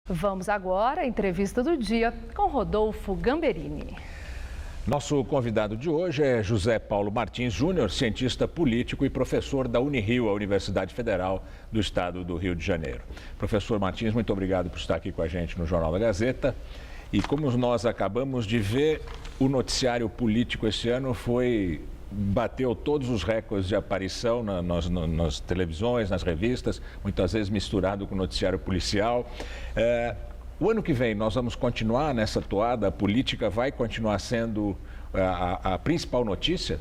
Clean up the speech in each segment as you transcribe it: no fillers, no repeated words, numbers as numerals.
Vamos agora à entrevista do dia com Rodolfo Gamberini. Nosso convidado de hoje é José Paulo Martins Júnior, cientista político e professor da Unirio, a Universidade Federal do Estado do Rio de Janeiro. Professor Martins, muito obrigado por estar aqui com a gente no Jornal da Gazeta. E como nós acabamos de ver, o noticiário político esse ano bateu todos os recordes de aparição nas televisões, nas revistas, muitas vezes misturado com o noticiário policial. O ano que vem nós vamos continuar nessa toada, a política vai continuar sendo a principal notícia?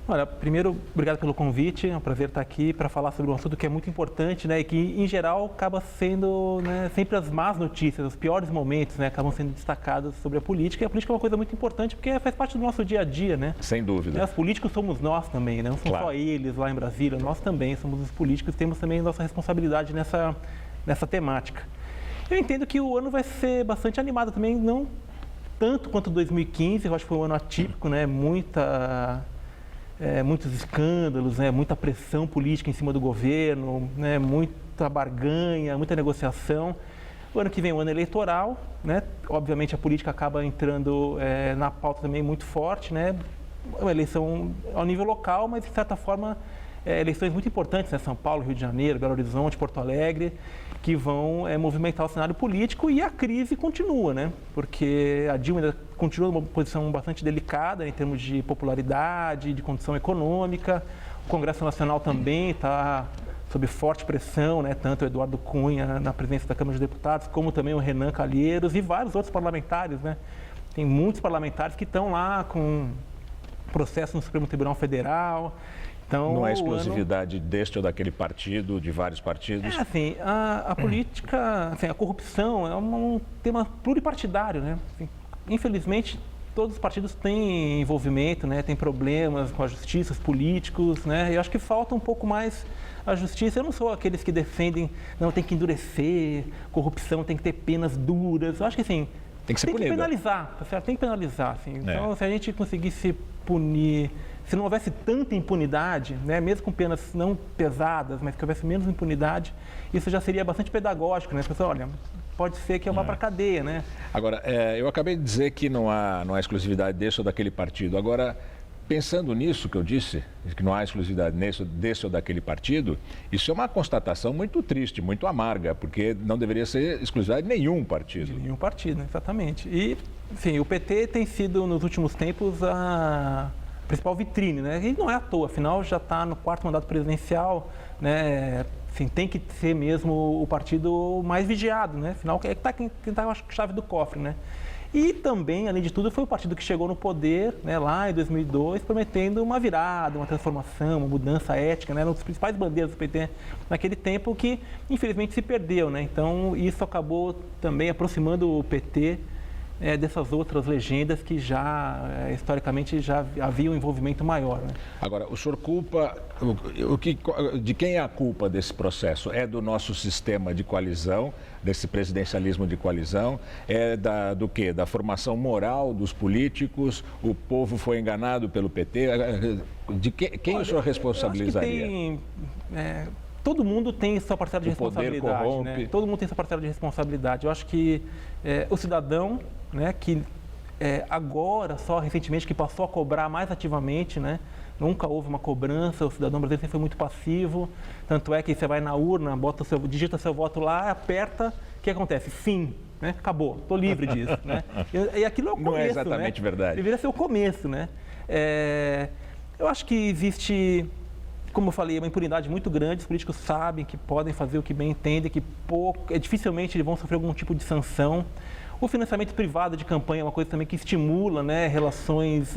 Olha, primeiro, obrigado pelo convite, é um prazer estar aqui para falar sobre um assunto que é muito importante, né, e que, em geral, acaba sendo, né, sempre as más notícias, os piores momentos, né, acabam sendo destacados sobre a política, e a política é uma coisa muito importante porque faz parte do nosso dia a dia, né? Sem dúvida. Os políticos somos nós também, né? Não são só eles lá em Brasília, nós também somos os políticos, temos também nossa responsabilidade nessa temática. Eu entendo que o ano vai ser bastante animado também, não tanto quanto 2015, eu acho que foi um ano atípico, né, muitos escândalos, né, muita pressão política em cima do governo, né, muita barganha, muita negociação. O ano que vem é um ano eleitoral, né, obviamente a política acaba entrando na pauta também muito forte, né, uma eleição ao nível local, mas de certa forma eleições muito importantes, né, São Paulo, Rio de Janeiro, Belo Horizonte, Porto Alegre, que vão movimentar o cenário político, e a crise continua, né, porque a Dilma ainda continua numa posição bastante delicada em termos de popularidade, de condição econômica. O Congresso Nacional também está sob forte pressão, né? Tanto o Eduardo Cunha na presidência da Câmara dos Deputados, como também o Renan Calheiros e vários outros parlamentares, né? Tem muitos parlamentares que estão lá com processo no Supremo Tribunal Federal. Então, não é exclusividade deste ou daquele partido, de vários partidos? Assim, a política, assim, a corrupção é um tema pluripartidário, né? Assim, infelizmente, todos os partidos têm envolvimento, né? Têm problemas com a justiça, os políticos, né? Eu acho que falta um pouco mais a justiça. Eu não sou aqueles que defendem, não, tem que endurecer, corrupção tem que ter penas duras. Eu acho que, assim, tem que penalizar, tá certo? Tem que penalizar, assim. Então, se a gente conseguisse punir, se não houvesse tanta impunidade, né, mesmo com penas não pesadas, mas que houvesse menos impunidade, isso já seria bastante pedagógico, né? As pessoas, olha, pode ser que eu vá para a cadeia, né? Agora, eu acabei de dizer que não há exclusividade desse ou daquele partido. Agora, pensando nisso que eu disse, que não há exclusividade desse ou daquele partido, isso é uma constatação muito triste, muito amarga, porque não deveria ser exclusividade de nenhum partido. De nenhum partido, exatamente. E, enfim, o PT tem sido, nos últimos tempos, a principal vitrine, né? E não é à toa, afinal já está no 4º mandato presidencial, né? Assim, tem que ser mesmo o partido mais vigiado, né? Afinal, quem está com a chave do cofre, né? E também, além de tudo, foi o partido que chegou no poder, né, lá em 2002, prometendo uma virada, uma transformação, uma mudança ética, né? Uma das principais bandeiras do PT naquele tempo que, infelizmente, se perdeu, né? Então, isso acabou também aproximando o PT dessas outras legendas que já, historicamente, já havia um envolvimento maior, né? Agora, o senhor culpa, de quem é a culpa desse processo? É do nosso sistema de coalizão, desse presidencialismo de coalizão? É do quê? Da formação moral dos políticos? O povo foi enganado pelo PT? De quem o senhor responsabilizaria? Todo mundo tem sua parcela de responsabilidade, poder corrompe. né? Todo mundo tem sua parcela de responsabilidade. Eu acho que o cidadão, né, que agora, só recentemente, que passou a cobrar mais ativamente, né? Nunca houve uma cobrança, o cidadão brasileiro sempre foi muito passivo. Tanto é que você vai na urna, digita seu voto lá, aperta, o que acontece? Fim, né? Acabou, estou livre disso, né? E aquilo é o começo, não é exatamente, né? Verdade. Deveria ser o começo, né? Eu acho que existe, como eu falei, uma impunidade muito grande. Os políticos sabem que podem fazer o que bem entendem, que dificilmente eles vão sofrer algum tipo de sanção. O financiamento privado de campanha é uma coisa também que estimula, né, relações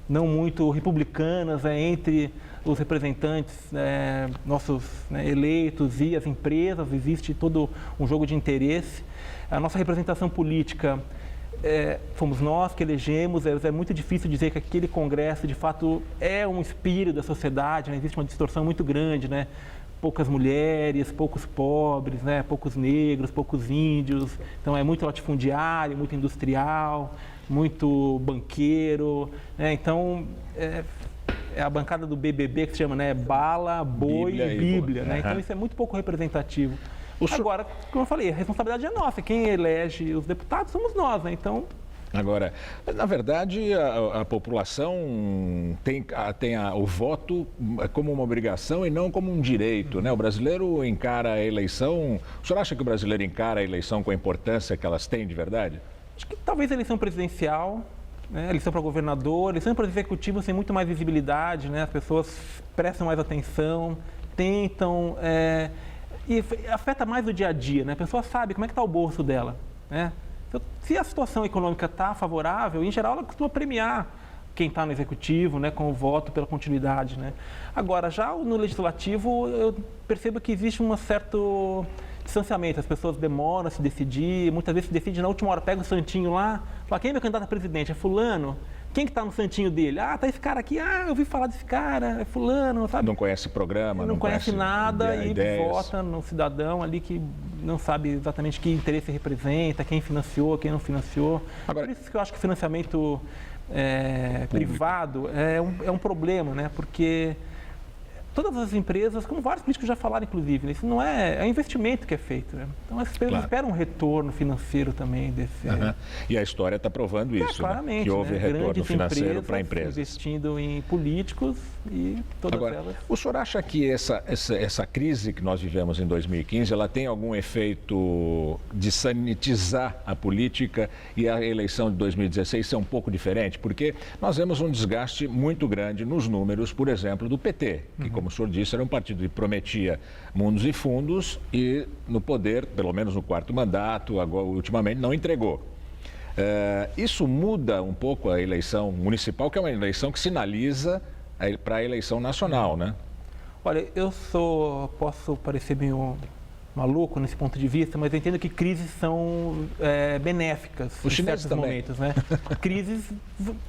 não muito republicanas entre os representantes nossos, né, eleitos e as empresas. Existe todo um jogo de interesse. A nossa representação política fomos nós que elegemos. É muito difícil dizer que aquele Congresso, de fato, é um espírito da sociedade, né? Existe uma distorção muito grande, né? Poucas mulheres, poucos pobres, né? Poucos negros, poucos índios. Então, é muito latifundiário, muito industrial, muito banqueiro, né? Então, é a bancada do BBB que se chama, né? Bala, boi e Bíblia, né? Então, isso é muito pouco representativo. Agora, como eu falei, a responsabilidade é nossa. Quem elege os deputados somos nós, né? Então... Agora, na verdade, a população tem o voto como uma obrigação e não como um direito, né? O brasileiro encara a eleição... O senhor acha que o brasileiro encara a eleição com a importância que elas têm de verdade? Acho que talvez a eleição presidencial, né? A eleição para governador, a eleição para executivo tem muito mais visibilidade, né? As pessoas prestam mais atenção, tentam... E afeta mais o dia a dia, né? A pessoa sabe como é que está o bolso dela, né? Se a situação econômica está favorável, em geral ela costuma premiar quem está no executivo, né, com o voto pela continuidade, né? Agora, já no legislativo, eu percebo que existe um certo distanciamento. As pessoas demoram a se decidir, muitas vezes se decide na última hora, pega o santinho lá, fala, quem é meu candidato a presidente? É fulano? Quem que está no santinho dele? Ah, tá esse cara aqui, eu ouvi falar desse cara, é fulano, sabe? Não conhece programa, não conhece nada e ideias. Vota no cidadão ali que não sabe exatamente que interesse representa, quem financiou, quem não financiou. Agora, por isso que eu acho que o financiamento privado é um problema, né? Porque todas as empresas, como vários políticos já falaram, inclusive, né? Isso não é investimento que é feito, né? Então as empresas esperam um retorno financeiro também desse. E a história está provando isso, claramente, né? Que houve retorno grandes financeiro para empresas. Investindo em políticos e todas elas. O senhor acha que essa crise que nós vivemos em 2015, ela tem algum efeito de sanitizar a política e a eleição de 2016 ser um pouco diferente? Porque nós vemos um desgaste muito grande nos números, por exemplo, do PT, que, como o senhor disse, era um partido que prometia mundos e fundos e no poder, pelo menos no quarto mandato, agora, ultimamente, não entregou. Isso muda um pouco a eleição municipal, que é uma eleição que sinaliza para a eleição nacional, né? Olha, posso parecer meio maluco nesse ponto de vista, mas eu entendo que crises são benéficas em certos momentos, né? Crises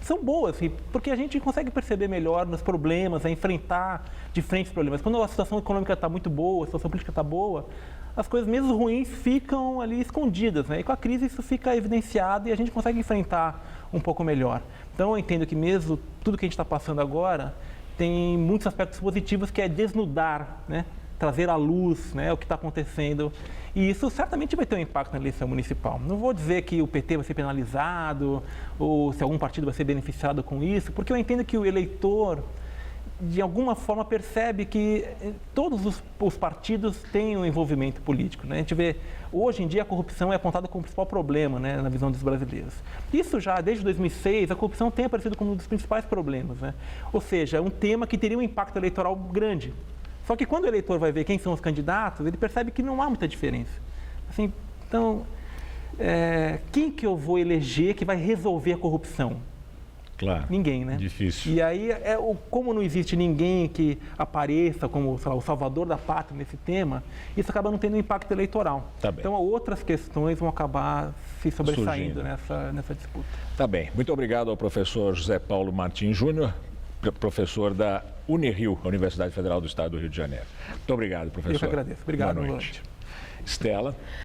são boas, porque a gente consegue perceber melhor nos problemas, enfrentar de frente os problemas. Quando a situação econômica está muito boa, a situação política está boa, as coisas mesmo ruins ficam ali escondidas, né? E com a crise isso fica evidenciado e a gente consegue enfrentar um pouco melhor. Então eu entendo que mesmo tudo que a gente está passando agora tem muitos aspectos positivos, que é desnudar, né? Trazer à luz, né, o que está acontecendo. E isso certamente vai ter um impacto na eleição municipal. Não vou dizer que o PT vai ser penalizado ou se algum partido vai ser beneficiado com isso, porque eu entendo que o eleitor, de alguma forma, percebe que todos os partidos têm um envolvimento político, né? A gente vê, hoje em dia, a corrupção é apontada como o principal problema, né, na visão dos brasileiros. Isso já, desde 2006, a corrupção tem aparecido como um dos principais problemas, né? Ou seja, é um tema que teria um impacto eleitoral grande. Só que quando o eleitor vai ver quem são os candidatos, ele percebe que não há muita diferença. Assim, então, quem que eu vou eleger que vai resolver a corrupção? Claro. Ninguém, né? Difícil. E aí, como não existe ninguém que apareça como, sei lá, o salvador da pátria nesse tema, isso acaba não tendo um impacto eleitoral. Tá bem. Então, outras questões vão acabar se sobressaindo nessa disputa. Tá bem. Muito obrigado ao professor José Paulo Martins Júnior, professor da Unirio, a Universidade Federal do Estado do Rio de Janeiro. Muito obrigado, professor. Eu que agradeço. Obrigado. Boa noite. Estela.